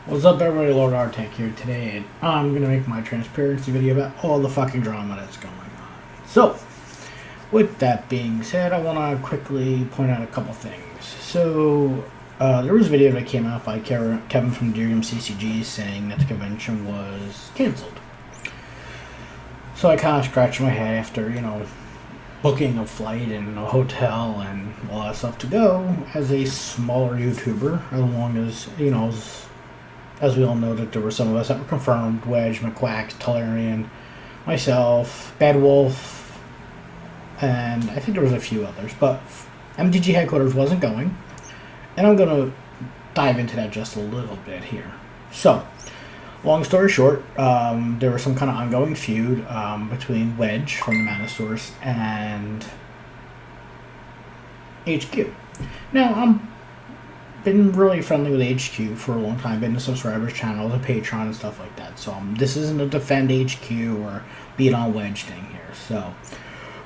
What's up, everybody? Lord Artec here today, and I'm gonna make my transparency video about all the fucking drama that's going on. So, with that being said, I want to quickly point out a couple things. So, there was a video that came out by Kevin from Deriums CCG saying that the convention was canceled. So I kind of scratched my head after, booking a flight and a hotel and all that stuff to go as a smaller YouTuber, as long as, as we all know that there were some of us that were confirmed: Wedge, McQuack, Tolarian, myself, Bad Wolf, and I think there was a few others. But MTG headquarters wasn't going, and I'm going to dive into that just a little bit here. So, long story short, there was some kind of ongoing feud between Wedge from the Mana Source and HQ. Now, I'm been really friendly with HQ for a long time, been to subscribers channels, a Patreon and stuff like that. So this isn't a defend HQ or beat on Wedge thing here. So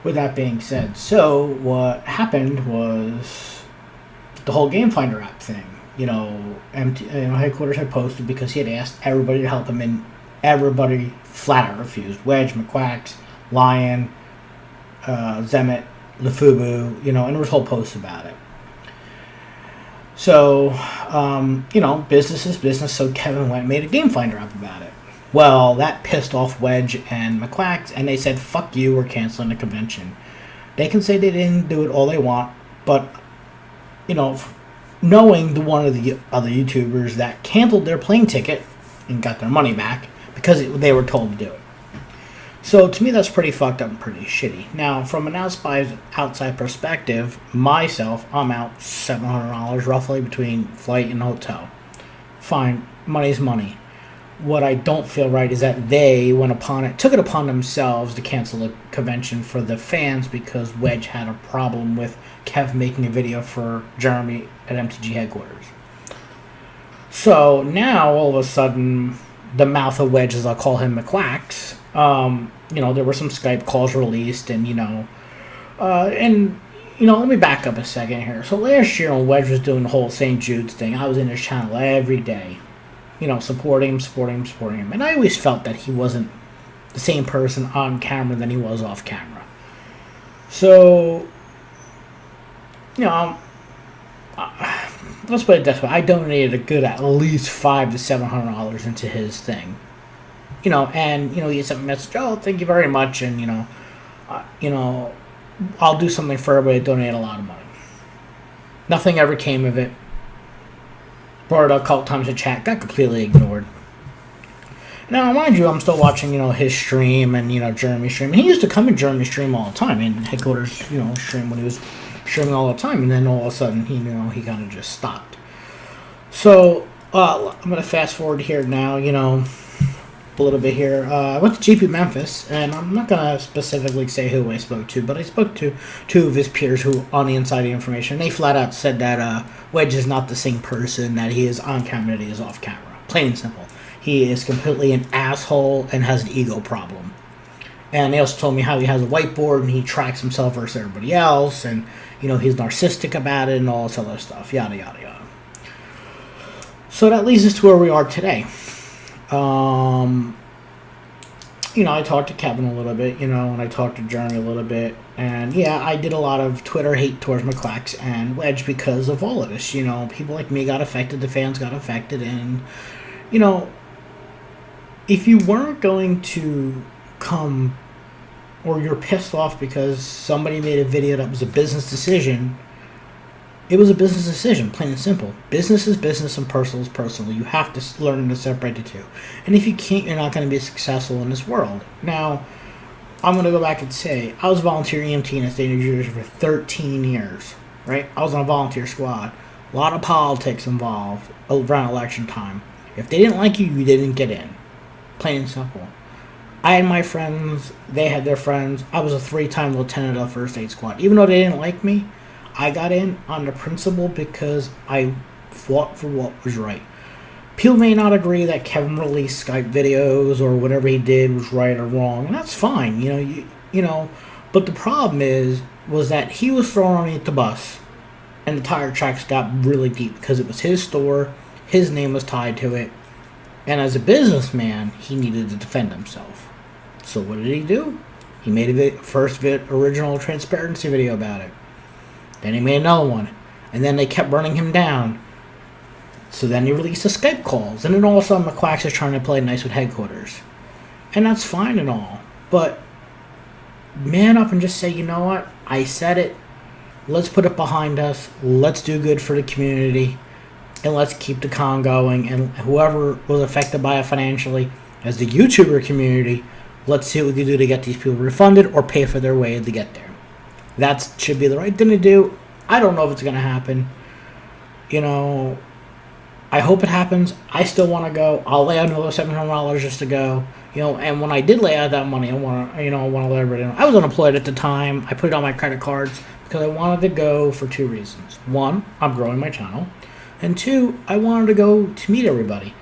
with that being said, so what happened was the whole Game Finder app thing. Headquarters had posted because he had asked everybody to help him, and everybody flat out refused. Wedge, McQuacks, Lion, Zemet, LeFubu, and there was whole posts about it. So, business is business, so Kevin went and made a Game Finder app about it. Well, that pissed off Wedge and McQuacks, and they said, fuck you, we're canceling the convention. They can say they didn't do it all they want, but, knowing the one of the other YouTubers that canceled their plane ticket and got their money back because they were told to do it. So, to me, that's pretty fucked up and pretty shitty. Now, from an outside perspective, myself, I'm out $700 roughly between flight and hotel. Fine, money's money. What I don't feel right is that they took it upon themselves to cancel the convention for the fans because Wedge had a problem with Kev making a video for Jeremy at MTG headquarters. So, now, all of a sudden, the mouth of Wedge, as I'll call him, McQuacks, there were some Skype calls released, and, let me back up a second here. So last year when Wedge was doing the whole St. Jude's thing, I was in his channel every day, supporting him. And I always felt that he wasn't the same person on camera than he was off camera. So, let's put it this way. I donated a good at least $500 to $700 into his thing. He sent a message, oh, thank you very much, and, I'll do something for everybody, donate a lot of money. Nothing ever came of it. Brought it up a couple times in chat, got completely ignored. Now, mind you, I'm still watching, his stream and, Jeremy's stream. And he used to come in Jeremy's stream all the time, and headquarters, stream when he was streaming all the time, and then all of a sudden, he kind of just stopped. So, I'm going to fast forward here now, a little bit here. I went to GP Memphis, and I'm not going to specifically say who I spoke to, but I spoke to two of his peers who on the inside information, and they flat out said that Wedge is not the same person that he is on camera that he is off camera. Plain and simple. He is completely an asshole and has an ego problem. And they also told me how he has a whiteboard and he tracks himself versus everybody else, and, he's narcissistic about it and all this other stuff, yada, yada, yada. So that leads us to where we are today. I talked to Kevin a little bit, and I talked to Jeremy a little bit, and yeah, I did a lot of Twitter hate towards McQuacks and Wedge because of all of this. People like me got affected, the fans got affected, and, if you weren't going to come, or you're pissed off because somebody made a video that was a business decision, it was a business decision, plain and simple. Business is business and personal is personal. You have to learn to separate the two. And if you can't, you're not going to be successful in this world. Now, I'm going to go back and say, I was volunteer EMT in the state of New Jersey for 13 years, right? I was on a volunteer squad. A lot of politics involved around election time. If they didn't like you, you didn't get in. Plain and simple. I had my friends, they had their friends. I was a 3-time lieutenant of the First Aid Squad. Even though they didn't like me, I got in on the principle because I fought for what was right. People may not agree that Kevin released Skype videos or whatever he did was right or wrong, and that's fine, But the problem was that he was thrown underneath the bus, and the tire tracks got really deep because it was his store, his name was tied to it, And as a businessman, he needed to defend himself. So what did he do? He made a original transparency video about it. Then he made another one. And then they kept running him down. So then he released the Skype calls. And then all of a sudden, McQuacks is trying to play nice with headquarters. And that's fine and all. But man up and just say, you know what? I said it. Let's put it behind us. Let's do good for the community. And let's keep the con going. And whoever was affected by it financially, as the YouTuber community, let's see what we can do to get these people refunded or pay for their way to get there. That should be the right thing to do. I don't know if it's going to happen. You know, I hope it happens. I still want to go. I'll lay out another $700 just to go. You know, and when I did lay out that money, I want to let everybody know. I was unemployed at the time. I put it on my credit cards because I wanted to go for two reasons. One, I'm growing my channel. And two, I wanted to go to meet everybody.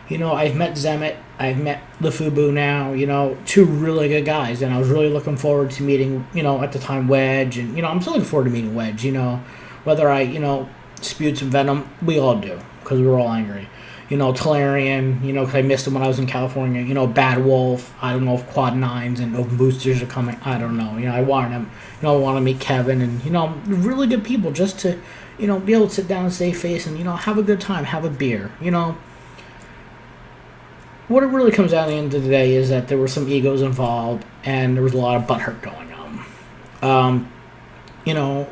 You know, I've met Zemet. I've met LeFubu now. You know, two really good guys. And I was really looking forward to meeting, you know, at the time Wedge. And, you know, I'm still looking forward to meeting Wedge. You know, whether I, you know, spewed some venom, we all do. Because we were all angry. You know, Talarian, you know, because I missed him when I was in California. You know, Bad Wolf. I don't know if Quad 9s and Open Boosters are coming. I don't know. You know, I wanted him. You know, I want to meet Kevin. And, you know, really good people just to, you know, be able to sit down and save face and, you know, have a good time. Have a beer. You know, what it really comes down to the end of the day is that there were some egos involved and there was a lot of butthurt going on. You know,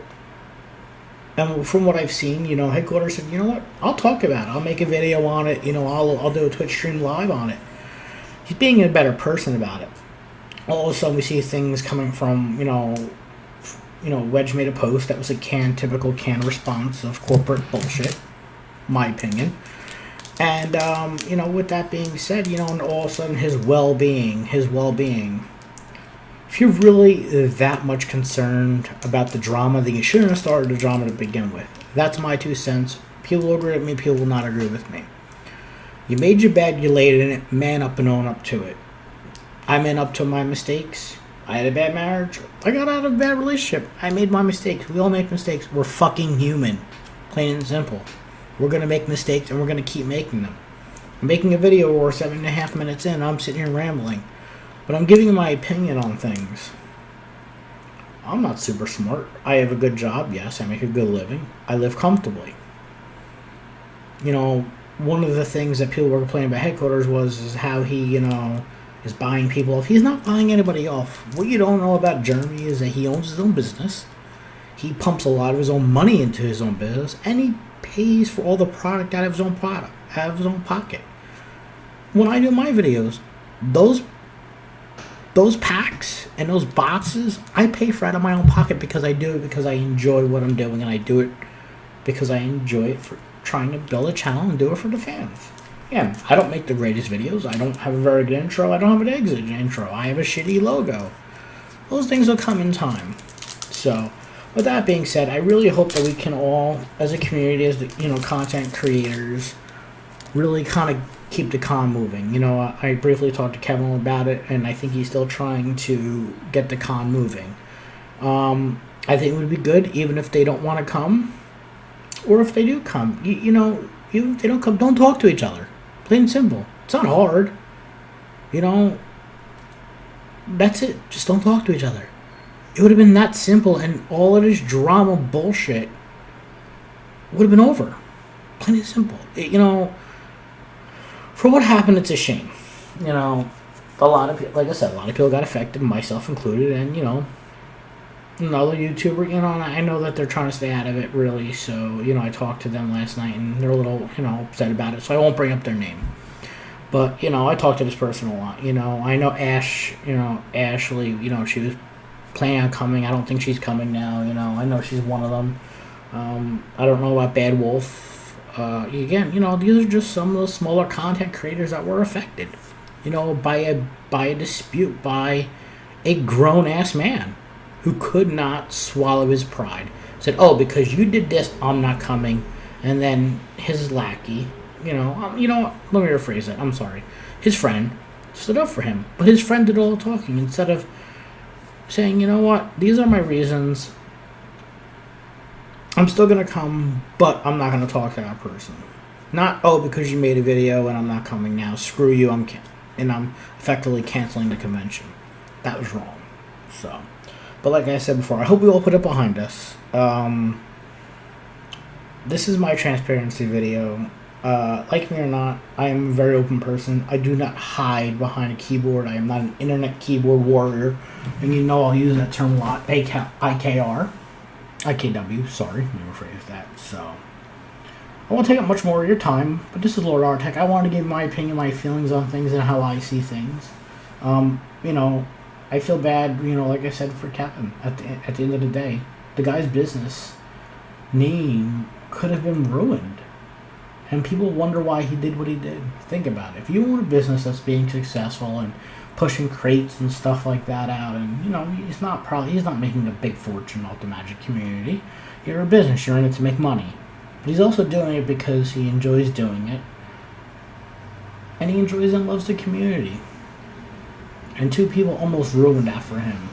and from what I've seen, you know, headquarters said, you know what, I'll talk about it. I'll make a video on it. You know, I'll do a Twitch stream live on it. He's being a better person about it. All of a sudden we see things coming from, you know, Wedge made a post that was a typical can response of corporate bullshit, my opinion. And, you know, with that being said, you know, and all of a sudden his well-being, if you're really that much concerned about the drama, then you shouldn't have started the drama to begin with. That's my 2 cents. People will agree with me, people will not agree with me. You made your bed, you laid in it, man up and own up to it. I man up to my mistakes. I had a bad marriage. I got out of a bad relationship. I made my mistakes. We all make mistakes. We're fucking human. Plain and simple. We're going to make mistakes and we're going to keep making them. I'm making a video where 7.5 minutes in, I'm sitting here rambling. But I'm giving you my opinion on things. I'm not super smart. I have a good job, yes. I make a good living. I live comfortably. You know, one of the things that people were complaining about headquarters is how he, you know, is buying people off. He's not buying anybody off. What you don't know about Jeremy is that he owns his own business. He pumps a lot of his own money into his own business, and he pays for all the product out of his own pocket. When I do my videos, those packs and those boxes, I pay for out of my own pocket because I do it because I enjoy what I'm doing, and I do it because I enjoy it for trying to build a channel and do it for the fans. Yeah, I don't make the greatest videos. I don't have a very good intro. I don't have an exit intro. I have a shitty logo. Those things will come in time. So, with that being said, I really hope that we can all, as a community, as the, you know, content creators, really kind of keep the con moving. You know, I briefly talked to Kevin about it, and I think he's still trying to get the con moving. I think it would be good, even if they don't want to come, or if they do come. You know, even if they don't come, don't talk to each other. Plain and simple. It's not hard. You know, that's it. Just don't talk to each other. It would have been that simple, and all of this drama bullshit would have been over. Plain and simple. You know, for what happened, it's a shame. You know, a lot of people, like I said, a lot of people got affected, myself included, and, you know, another YouTuber, you know, and I know that they're trying to stay out of it, really, so, you know, I talked to them last night, and they're a little, you know, upset about it, so I won't bring up their name. But, you know, I talked to this person a lot, you know, I know Ashley, you know, she was planning on coming. I don't think she's coming now, you know, I know she's one of them. I don't know about Bad Wolf. Again, you know, these are just some of the smaller content creators that were affected, you know, by a dispute by a grown-ass man who could not swallow his pride. Said, oh, because you did this, I'm not coming. And then his lackey, let me rephrase it, I'm sorry. His friend stood up for him, but his friend did all the talking instead of saying, you know what, these are my reasons. I'm still going to come, but I'm not going to talk to that person. Not, oh, because you made a video and I'm not coming now. Screw you. And I'm effectively canceling the convention. That was wrong. So, but like I said before, I hope we all put it behind us. This is my transparency video. Like me or not, I am a very open person. I do not hide behind a keyboard. I am not an internet keyboard warrior. And you know I'll use that term a lot. IKR. IKW, sorry. Let me rephrase that. So, I won't take up much more of your time, but this is Lord Artech. I want to give my opinion, my feelings on things, and how I see things. You know, I feel bad, you know, like I said, for Captain. At the end of the day, the guy's business name could have been ruined. And people wonder why he did what he did. Think about it. If you own a business that's being successful and pushing crates and stuff like that out, and you know he's not making a big fortune off the Magic community. You're a business. You're in it to make money. But he's also doing it because he enjoys doing it, and he enjoys and loves the community. And two people almost ruined that for him.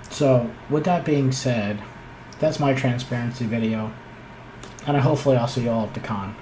So, with that being said, that's my transparency video. And hopefully I'll see you all at the con.